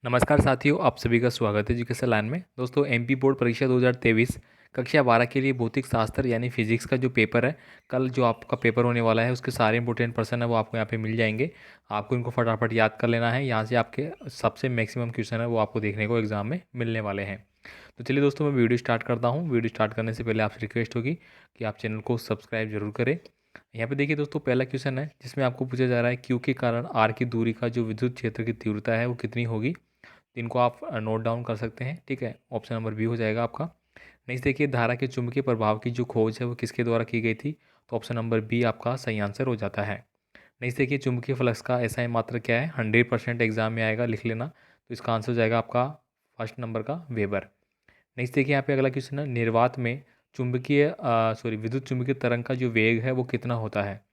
नमस्कार साथियों, आप सभी का स्वागत है एजुकेशन लाइन में। दोस्तों, एमपी बोर्ड परीक्षा 2023 कक्षा 12 के लिए भौतिक शास्त्र यानी फिजिक्स का जो पेपर है, कल जो आपका पेपर होने वाला है उसके सारे इंपॉर्टेंट पर्सन है वो आपको यहाँ पे मिल जाएंगे। आपको इनको फटाफट याद कर लेना है। यहाँ से आपके सबसे मैक्सिमम क्वेश्चन है वो आपको देखने को एग्जाम में मिलने वाले हैं। तो चलिए दोस्तों, मैं वीडियो स्टार्ट करता हूँ। वीडियो स्टार्ट करने से पहले आपसे रिक्वेस्ट होगी कि आप चैनल को सब्सक्राइब जरूर करें। यहाँ पे देखिए दोस्तों, पहला क्वेश्चन है जिसमें आपको पूछा जा रहा है क्यू के कारण आर की दूरी का जो विद्युत क्षेत्र की तीव्रता है वो कितनी होगी। तो इनको आप नोट डाउन कर सकते हैं। ठीक है, ऑप्शन नंबर बी हो जाएगा आपका। नेक्स्ट देखिए, धारा के चुंबकीय प्रभाव की जो खोज है वो किसके द्वारा की गई थी। तो ऑप्शन नंबर बी आपका सही आंसर हो जाता है। नेक्स्ट देखिए, चुंबकीय फ्लक्स का एसआई मात्रा क्या है। 100% एग्जाम में आएगा, लिख लेना। तो इसका आंसर हो जाएगा आपका फर्स्ट नंबर का वेबर। नेक्स्ट देखिए, यहाँ पे अगला क्वेश्चन है, निर्वात में विद्युत चुंबकीय तरंग का जो वेग है वो कितना होता है।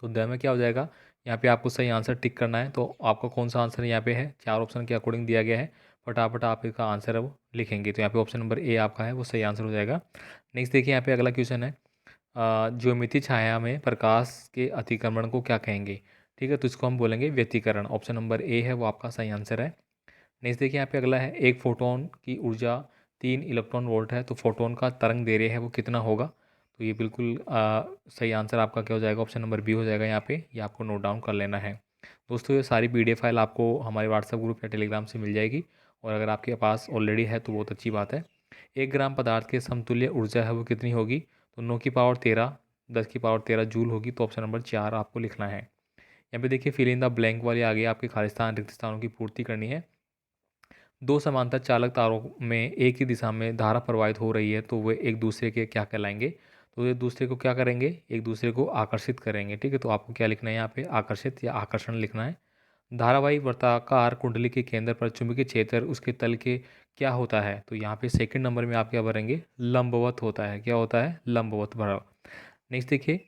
तो द में क्या हो जाएगा, यहाँ पे आपको सही आंसर टिक करना है। तो आपका कौन सा आंसर यहाँ पे है, चार ऑप्शन के अकॉर्डिंग दिया गया है। फटाफट आप इसका आंसर है वो लिखेंगे। तो यहाँ पे ऑप्शन नंबर ए आपका है वो सही आंसर हो जाएगा। नेक्स्ट देखिए, यहाँ पे अगला क्वेश्चन है, ज्योमितीय छाया में प्रकाश के अतिक्रमण को क्या कहेंगे। ठीक है, तो इसको हम बोलेंगे व्यतिकरण। ऑप्शन नंबर ए है वो आपका सही आंसर है। नेक्स्ट देखिए, यहाँ पे अगला है, एक फोटोन की ऊर्जा 3 इलेक्ट्रॉन वोल्ट है, तो फोटोन का तरंग दैर्ध्य है वो कितना होगा। तो ये बिल्कुल सही आंसर आपका क्या हो जाएगा, ऑप्शन नंबर बी हो जाएगा। यहाँ पे ये आपको नोट डाउन कर लेना है। दोस्तों, ये सारी पीडीएफ फाइल आपको हमारे व्हाट्सएप ग्रुप या टेलीग्राम से मिल जाएगी। और अगर आपके पास ऑलरेडी है तो बहुत अच्छी बात है। 1 ग्राम पदार्थ के समतुल्य ऊर्जा है वो कितनी होगी। तो 9 की पावर 13 10 की पावर 13 जूल होगी। तो ऑप्शन नंबर 4 आपको लिखना है। यहाँ पे देखिए, फिल इन द ब्लैंक वाली आगे आपके खाली स्थान रिक्त स्थानों की पूर्ति करनी है। दो समांतर चालक तारों में एक ही दिशा में धारा प्रवाहित हो रही है, तो वे एक दूसरे के क्या कहलाएंगे। तो एक दूसरे को क्या करेंगे, एक दूसरे को आकर्षित करेंगे। ठीक है, तो आपको क्या लिखना है यहाँ पे, आकर्षित या आकर्षण लिखना है। धारावाही वर्ताकार कुंडली के केंद्र पर चुंबकीय क्षेत्र उसके तल के क्या होता है। तो यहाँ पे सेकंड नंबर में आप क्या भरेंगे, लंबवत होता है। क्या होता है, लंबवत भरा। नेक्स्ट देखिए,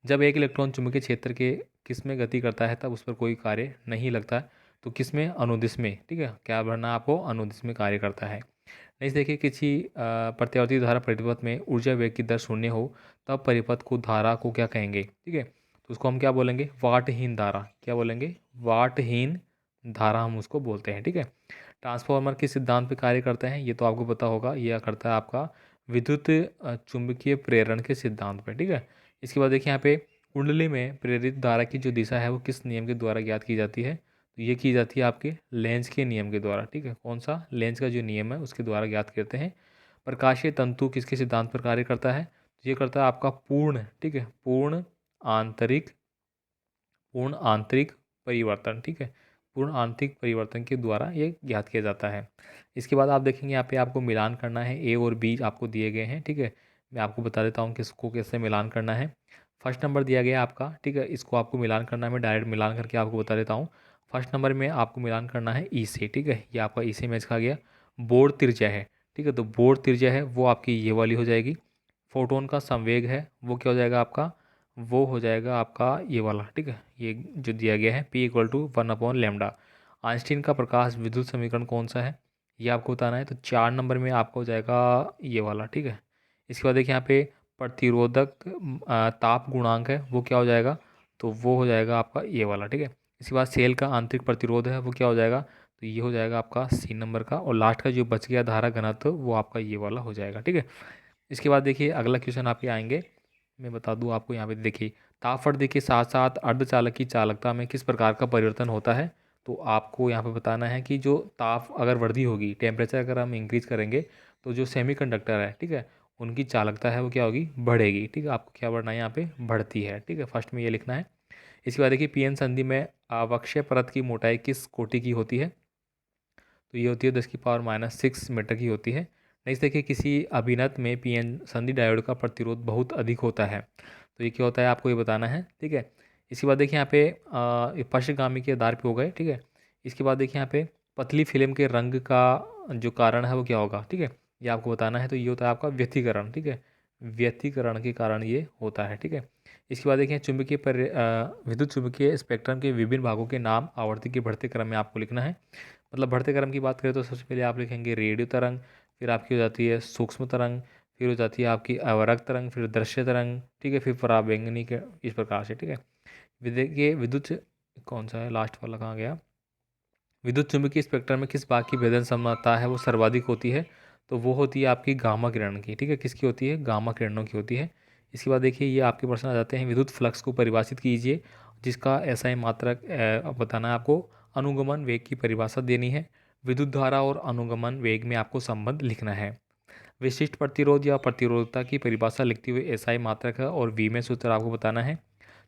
जब एक इलेक्ट्रॉन चुंबकीय क्षेत्र के किस में गति करता है तब उस पर कोई कार्य नहीं लगता है। तो किस में, अनुदिश में। ठीक है, क्या भरना है आपको, अनुदिश में कार्य करता है। नेक्स्ट देखिए, किसी प्रत्यावर्ती धारा परिपथ में ऊर्जा वेग की दर शून्य हो तब परिपथ को धारा को क्या कहेंगे। ठीक है, तो उसको हम क्या बोलेंगे, वाटहीन धारा। क्या बोलेंगे, वाटहीन धारा हम उसको बोलते हैं। ठीक है, ट्रांसफॉर्मर किस सिद्धांत पे कार्य करते हैं, ये तो आपको पता होगा। यह करता है आपका विद्युत चुंबकीय प्रेरण के सिद्धांत पे। ठीक है, इसके बाद देखिए, यहाँ पे कुंडली में प्रेरित धारा की जो दिशा है वो किस नियम के द्वारा ज्ञात की जाती है। तो ये की जाती है आपके लेंज के नियम के द्वारा। ठीक है, कौन सा, लेंज का जो नियम है उसके द्वारा ज्ञात करते हैं। प्रकाशीय तंतु किसके सिद्धांत पर कार्य करता है। तो ये करता है आपका पूर्ण, ठीक है, आंतरिक पूर्ण आंतरिक परिवर्तन। ठीक है, पूर्ण आंतरिक परिवर्तन के द्वारा ये ज्ञात किया जाता है। इसके बाद आप देखेंगे, यहाँ पे आपको मिलान करना है। ए और बी आपको दिए गए हैं। ठीक है, मैं आपको बता देता हूँ किसको कैसे मिलान करना है। फर्स्ट नंबर दिया गया है आपका। ठीक है, इसको आपको मिलान करना है। मैं डायरेक्ट मिलान करके आपको बता देता हूँ। फर्स्ट नंबर में आपको मिलान करना है ई से। ठीक है, ये आपका ई से मैच खा गया। बोर्ड त्रिज्या है। ठीक है, तो बोर्ड त्रिज्या है वो आपकी ये वाली हो जाएगी। फोटोन का संवेग है वो क्या हो जाएगा आपका, वो हो जाएगा आपका ये वाला। ठीक है, ये जो दिया गया है P = 1/λ। आइंस्टीन का प्रकाश विद्युत समीकरण कौन सा है, ये आपको बताना है। तो 4 नंबर में आपका हो जाएगा ये वाला। ठीक है, इसके बाद देखिए, यहाँ पे प्रतिरोधक ताप गुणांक है वो क्या हो जाएगा, तो वो हो जाएगा आपका ये वाला। ठीक है, इसके बाद सेल का आंतरिक प्रतिरोध है वो क्या हो जाएगा, तो ये हो जाएगा आपका C नंबर का। और लास्ट का जो बच गया धारा घनत्व वो आपका ये वाला हो जाएगा। ठीक है, इसके बाद देखिए, अगला क्वेश्चन आपके आएंगे। मैं बता दूं आपको, यहाँ पे देखिए, तापवर्ती के साथ साथ अर्धचालक की चालकता में किस प्रकार का परिवर्तन होता है। तो आपको यहाँ पे बताना है कि जो ताप अगर वृद्धि होगी, टेम्परेचर अगर हम इंक्रीज करेंगे, तो जो सेमीकंडक्टर है, ठीक है, उनकी चालकता है वो क्या होगी, बढ़ेगी। ठीक है, आपको क्या बढ़ना है, यहाँ पे बढ़ती है। ठीक है, फर्स्ट में ये लिखना है। इसके बाद देखिए, पीएन संधि में आवश्यक परत की मोटाई किस कोटि की होती है। तो ये होती है 10⁻⁻6 मीटर की होती है। नेक्स्ट देखिए, किसी अभिनत में पीएन संधि डायोड का प्रतिरोध बहुत अधिक होता है। तो ये क्या होता है आपको ये बताना है। ठीक है, इसके बाद देखिए, यहाँ पे ये पश्चगामी के आधार पे हो गए। ठीक है, इसके बाद देखिए, यहाँ पे पतली फिल्म के रंग का जो कारण है वो क्या होगा। ठीक है, ये आपको बताना है। तो ये होता है आपका व्यतिकरण। ठीक है, व्यतिकरण के कारण ये होता है। ठीक है, इसके बाद देखिए, विद्युत चुंबकीय स्पेक्ट्रम के विभिन्न भागों के नाम आवर्ती के बढ़ते क्रम में आपको लिखना है। मतलब बढ़ते क्रम की बात करें तो सबसे पहले आप लिखेंगे रेडियो तरंग, फिर आपकी हो जाती है सूक्ष्म तरंग, फिर हो जाती है आपकी अवरक्त तरंग, फिर दृश्य तरंग। ठीक है, फिर पराबैंगनी के, इस प्रकार से। ठीक है, देखिए विद्युत, कौन सा है लास्ट वाला, कहाँ गया, विद्युत चुम्बकीय स्पेक्ट्रम में किस भाग की भेदन क्षमता है वो सर्वाधिक होती है? तो वो होती है आपकी गामा किरण की। ठीक है, किसकी होती है? गामा किरणों की होती है। इसके बाद देखिए ये आपके प्रश्न आ जाते हैं, विद्युत फ्लक्स को परिभाषित कीजिए, जिसका SI मात्रक बताना है आपको। अनुगमन वेग की परिभाषा देनी है। विद्युत धारा और अनुगमन वेग में आपको संबंध लिखना है। विशिष्ट प्रतिरोध या प्रतिरोधकता की परिभाषा लिखते हुए SI मात्रक है और V में सूत्र आपको बताना है।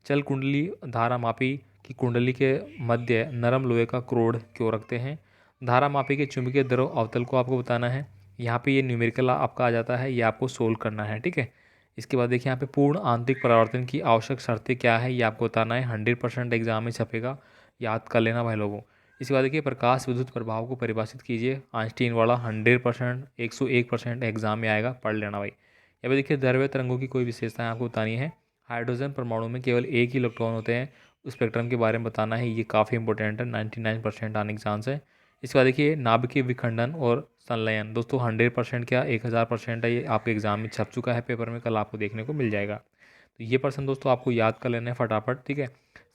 चल कुंडली धारा मापी की कुंडली के मध्य नरम लोहे का क्रोड क्यों रखते हैं? धारा मापी के चुंबकीय द्रव अवतल को आपको बताना है। यहाँ पे ये न्यूमेरिकल आपका आ जाता है, ये आपको सोल्व करना है। ठीक है, इसके बाद देखिए यहाँ पे पूर्ण आंतरिक परावर्तन की आवश्यक शर्तें क्या है, ये आपको बताना है। 100% एग्जाम में छपेगा, याद कर लेना भाई लोगों। इसके बाद देखिए प्रकाश विद्युत प्रभाव को परिभाषित कीजिए। आइंस्टीन वाला 100% 101% एग्जाम में आएगा, पढ़ लेना भाई। यहाँ पे देखिए द्रव्य तरंगों की कोई विशेषताएं आपको बतानी है। हाइड्रोजन परमाणु में केवल एक ही इलेक्ट्रॉन होते हैं, उस स्पेक्ट्रम के बारे में बताना है। ये काफ़ी इंपॉर्टेंट है, 99% आने के चांस है। इसके बाद देखिए नाभिकीय विखंडन और संलयन। दोस्तों 100% क्या 1000% है, ये आपके एग्जाम में छप चुका है पेपर में, कल आपको देखने को मिल जाएगा। तो ये पर्सन दोस्तों आपको याद कर लेना है फटाफट। ठीक है,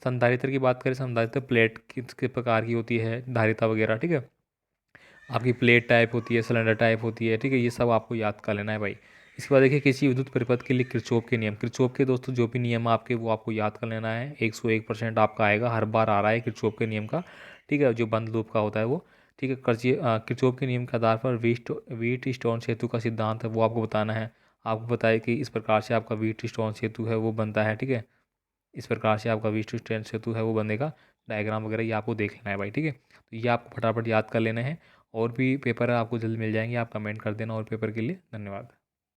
संधारित्र की बात करें, संधारित्र प्लेट किस प्रकार की होती है, धारिता वगैरह। ठीक है, आपकी प्लेट टाइप होती है, सिलेंडर टाइप होती है। ठीक है, ये सब आपको याद कर लेना है भाई। इसके बाद देखिए किसी विद्युत परिपथ के लिए किरचॉफ के नियम। किरचॉफ के दोस्तों जो भी नियम आपके वो आपको याद कर लेना है। 101% आपका आएगा, हर बार आ रहा है किरचॉफ के नियम का। ठीक है, जो बंद लूप का होता है वो। ठीक है, किरचॉफ के नियम के आधार पर वीट स्टोन सेतु का सिद्धांत है वो आपको बताना है। आपको बताया कि इस प्रकार से आपका वीट स्टोन सेतु है वो बनता है। ठीक है, इस प्रकार से आपका वीट स्टोन सेतु है वो बनेगा। डायग्राम वगैरह ये आपको देख लेना है भाई। ठीक है, तो ये आपको फटाफट याद कर लेना है। और भी पेपर आपको जल्द मिल जाएंगे, आप कमेंट कर देना और पेपर के लिए। धन्यवाद।